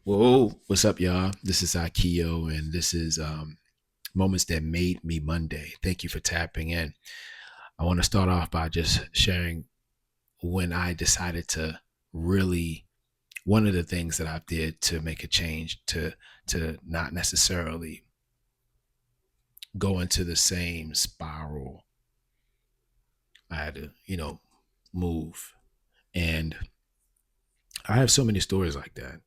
Whoa, what's up, y'all? This is Akio, and this is Moments That Made Me Monday. Thank you for tapping in. I want to start off by just sharing when I decided to really, one of the things that I did to make a change to not necessarily go into the same spiral. I had to, move. And I have so many stories like that,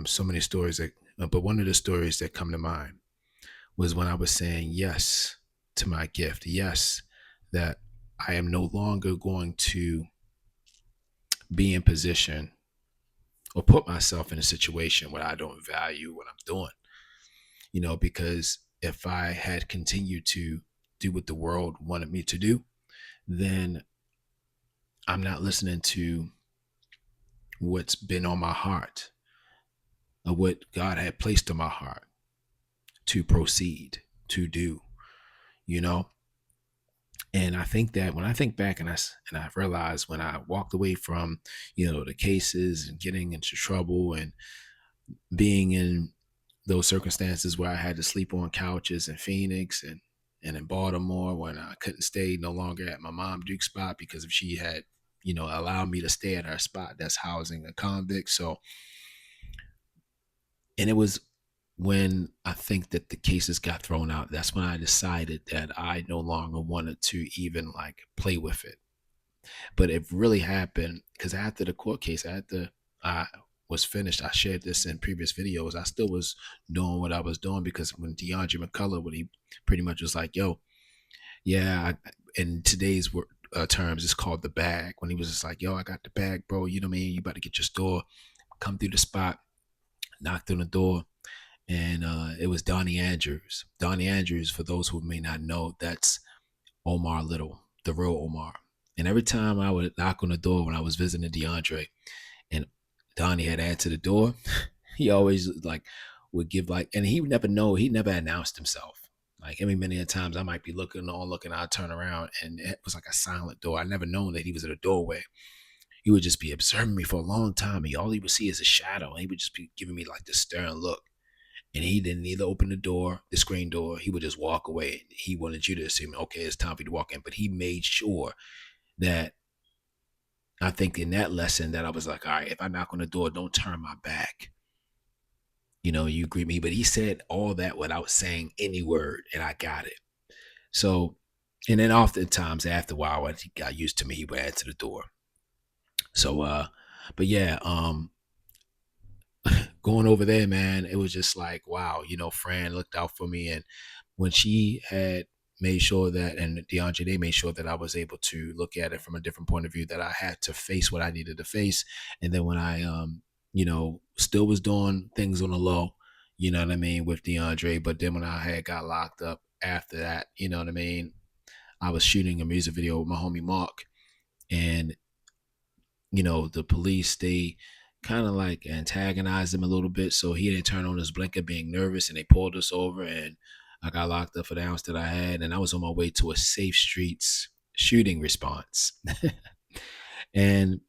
so many stories but one of the stories that come to mind was when I was saying yes to my gift. Yes, that I am no longer going to be in position or put myself in a situation where I don't value what I'm doing, because if I had continued to do what the world wanted me to do, then I'm not listening to what's been on my heart or what God had placed on my heart to proceed to do, you know? And I think that when I think back and I realized when I walked away from, the cases and getting into trouble and being in those circumstances where I had to sleep on couches in Phoenix and in Baltimore when I couldn't stay no longer at my mom Duke's spot because if she had, allowed me to stay at her spot that's housing a convict. So, and it was when I think that the cases got thrown out, that's when I decided that I no longer wanted to even like play with it. But it really happened because after the court case, after I was finished, I shared this in previous videos. I still was doing what I was doing because when DeAndre McCullough, when he pretty much was like, yo, yeah, in today's terms, it's called the bag. When he was just like, yo, I got the bag, bro. You know what I mean? You about to get your store, come through the spot, knocked on the door. And it was Donnie Andrews. Donnie Andrews, for those who may not know, that's Omar Little, the real Omar. And every time I would knock on the door when I was visiting DeAndre and Donnie had answered the door, he always like would give like, and he would never know, he never announced himself. Like every many times I might be looking, I'd turn around and it was like a silent door. I never known that he was at a doorway. He would just be observing me for a long time. All he would see is a shadow. And he would just be giving me like this stern look. And he didn't either open the door, the screen door. He would just walk away. He wanted you to assume, okay, it's time for you to walk in. But he made sure that I think in that lesson that I was like, all right, if I knock on the door, don't turn my back. You greet me. But he said all that without saying any word, and I got it. So, and then oftentimes after a while, when he got used to me, he would answer the door. So, but yeah, going over there, man, it was just like, wow, Fran looked out for me. And when she had made sure that, and DeAndre, they made sure that I was able to look at it from a different point of view, that I had to face what I needed to face. And then when I, still was doing things on the low, you know what I mean, with DeAndre. But then when I had got locked up after that, you know what I mean, I was shooting a music video with my homie Mark. And, the police, they kind of like antagonized him a little bit. So he didn't turn on his blinker being nervous and they pulled us over and I got locked up for the ounce that I had. And I was on my way to a safe streets shooting response. And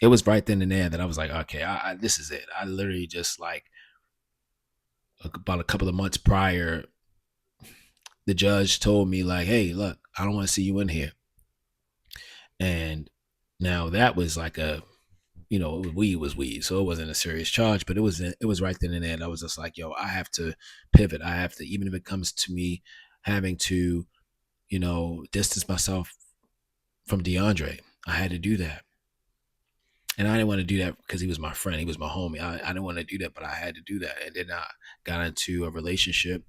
it was right then and there that I was like, okay, this is it. I literally just like about a couple of months prior, the judge told me like, hey, look, I don't want to see you in here. And now that was like weed was weed, so it wasn't a serious charge, but it was right then and there. I was just like, yo, I have to pivot. I have to, even if it comes to me having to, distance myself from DeAndre, I had to do that. And I didn't want to do that because he was my friend, he was my homie. I didn't want to do that, but I had to do that. And then I got into a relationship,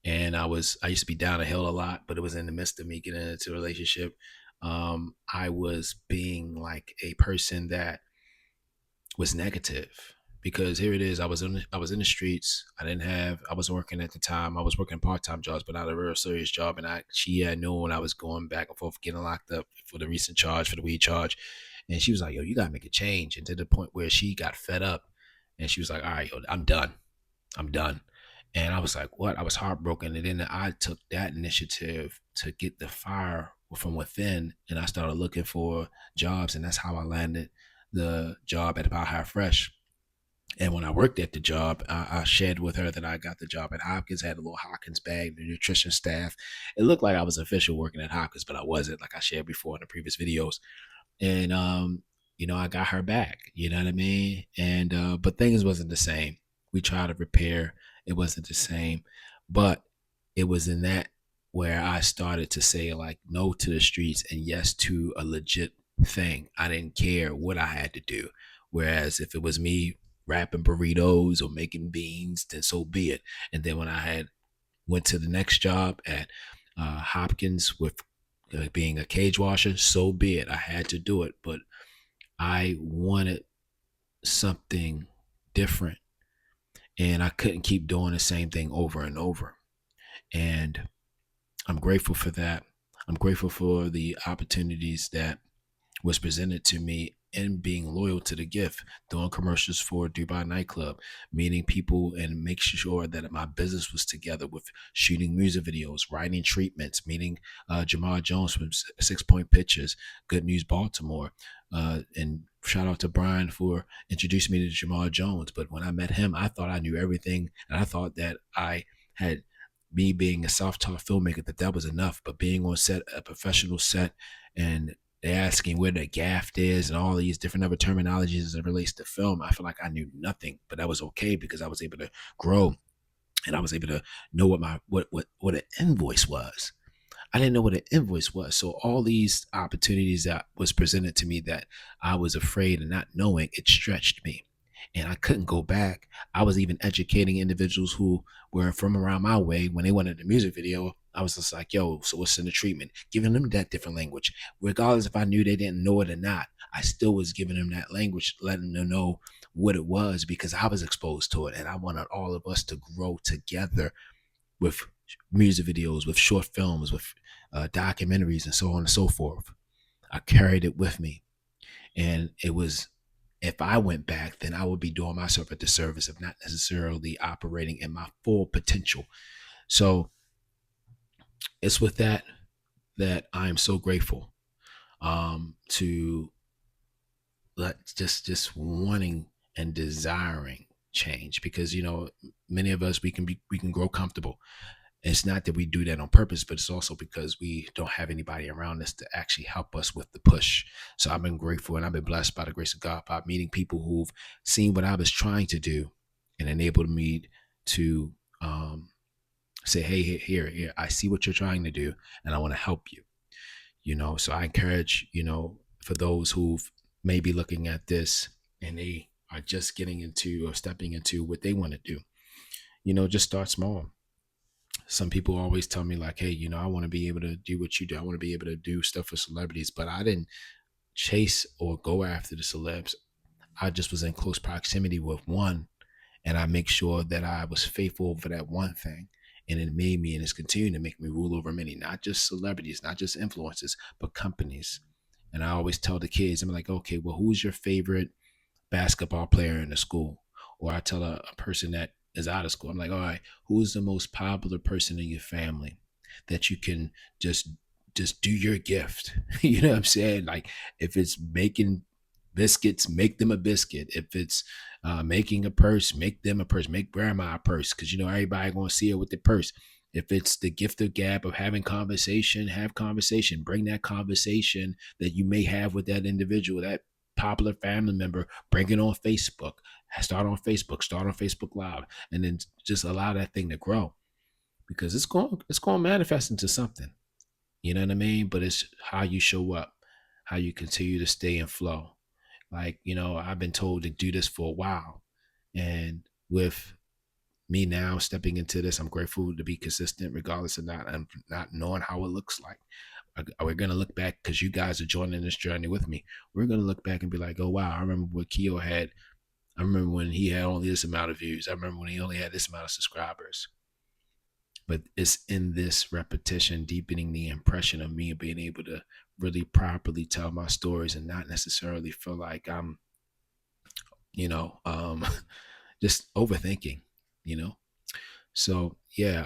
and I used to be down a hill a lot, but it was in the midst of me getting into a relationship. I was being like a person that was negative because here it is. I was in the streets. I wasn't working at the time. I was working part-time jobs, but not a real serious job. And she had known when I was going back and forth, getting locked up for the recent charge, for the weed charge. And she was like, yo, you got to make a change. And to the point where she got fed up and she was like, all right, yo, I'm done. I'm done. And I was like, what? I was heartbroken. And then I took that initiative to get the fire from within. And I started looking for jobs. And that's how I landed the job at About High Fresh. And when I worked at the job, I shared with her that I got the job at Hopkins, had a little Hopkins bag, the nutrition staff. It looked like I was official working at Hopkins, but I wasn't, like I shared before in the previous videos. And I got her back, you know what I mean? And but things wasn't the same. We tried to repair, it wasn't the same. But it was in that where I started to say like no to the streets and yes to a legit thing. I didn't care what I had to do. Whereas if it was me wrapping burritos or making beans, then so be it. And then when I had went to the next job at Hopkins with being a cage washer, so be it. I had to do it, but I wanted something different, and I couldn't keep doing the same thing over and over. And I'm grateful for that. I'm grateful for the opportunities that was presented to me and being loyal to the gift, doing commercials for Dubai nightclub, meeting people and making sure that my business was together with shooting music videos, writing treatments, meeting Jamal Jones from 6 Point Pictures, Good News Baltimore. And shout out to Brian for introducing me to Jamal Jones. But when I met him, I thought I knew everything. And I thought that I had me being a self-taught filmmaker, that was enough. But being on set, a professional set, and they're asking where the gaff is and all these different other terminologies as it relates to film, I feel like I knew nothing, but that was okay because I was able to grow and I was able to know what an invoice was. I didn't know what an invoice was. So all these opportunities that was presented to me that I was afraid of not knowing, it stretched me. And I couldn't go back. I was even educating individuals who were from around my way when they wanted a music video. I was just like, yo, so what's in the treatment? Giving them that different language. Regardless if I knew they didn't know it or not, I still was giving them that language, letting them know what it was because I was exposed to it. And I wanted all of us to grow together with music videos, with short films, with documentaries, and so on and so forth. I carried it with me. And it was, if I went back, then I would be doing myself a disservice of not necessarily operating in my full potential. So it's with that I am so grateful to let just wanting and desiring change because many of us we can grow comfortable. It's not that we do that on purpose, but it's also because we don't have anybody around us to actually help us with the push. So I've been grateful and I've been blessed by the grace of God by meeting people who've seen what I was trying to do and enabled me to say, hey, here, I see what you're trying to do and I want to help you. So I encourage, for those who've maybe looking at this and they are just getting into or stepping into what they want to do, just start small. Some people always tell me like, hey, I want to be able to do what you do. I want to be able to do stuff for celebrities, but I didn't chase or go after the celebs. I just was in close proximity with one, and I make sure that I was faithful for that one thing. And it made me and it's continuing to make me rule over many, not just celebrities, not just influencers, but companies. And I always tell the kids, I'm like, okay, well, who's your favorite basketball player in the school? Or I tell a person that is out of school, I'm like, all right, who's the most popular person in your family that you can just do your gift? You know what I'm saying? Like if it's making biscuits, make them a biscuit. If it's making a purse, make them a purse. Make grandma a purse because everybody gonna see her with the purse. If it's the gift of gab of having conversation, have conversation. Bring that conversation that you may have with that individual, that popular family member, bring it on Facebook. Start on Facebook, start on Facebook Live, and then just allow that thing to grow because it's going to manifest into something. You know what I mean? But it's how you show up, how you continue to stay in flow. Like, I've been told to do this for a while. And with me now stepping into this, I'm grateful to be consistent regardless of not knowing how it looks like. We're going to look back because you guys are joining this journey with me. We're going to look back and be like, oh, wow, I remember what Akio had. I remember when he had only this amount of views. I remember when he only had this amount of subscribers. But it's in this repetition, deepening the impression of me being able to really properly tell my stories and not necessarily feel like I'm, you know, um, just overthinking, you know? So yeah,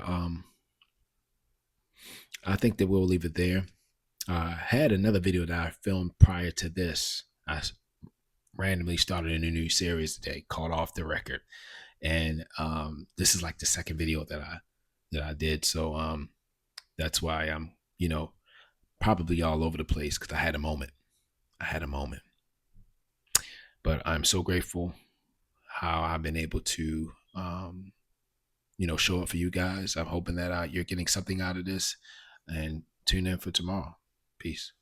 I think that we'll leave it there. I had another video that I filmed prior to this. randomly started a new series today called Off the Record. And this is like the second video that I did. So that's why I'm, probably all over the place because I had a moment. I had a moment. But I'm so grateful how I've been able to show up for you guys. I'm hoping that you're getting something out of this, and tune in for tomorrow. Peace.